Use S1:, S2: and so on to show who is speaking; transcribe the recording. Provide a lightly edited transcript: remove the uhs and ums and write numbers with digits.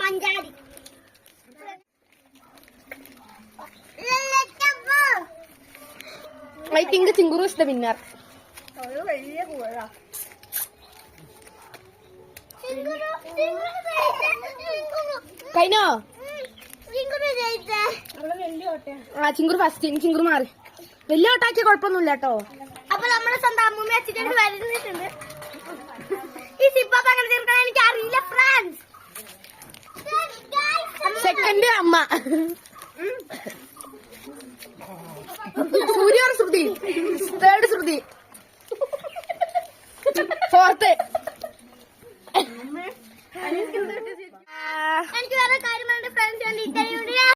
S1: Manjadi
S2: I think the Chinguru is the winner. Kaino? Chinguru first. Chinguru മാറി. വലിയ ഓട്ടാക്കിയ കുഴപ്പമൊന്നുമില്ല കേട്ടോ.
S1: അപ്പൊ നമ്മളെ സ്വന്തം അമ്മൂമ്മ അച്ഛനും വരുന്നിട്ടുണ്ട്. ഈ സിപ്പാപ്പ അങ്ങനെ തീർക്കാൻ എനിക്ക് അറിയില്ല ഫ്രാൻസ്.
S2: സെക്കൻഡ് അമ്മ. സൂര്യ ശ്രുതി. തേർഡ് ശ്രുതി. ഫോർത്ത്.
S1: എനിക്ക് വേറെ കാര്യം ഫ്രണ്ട്സ്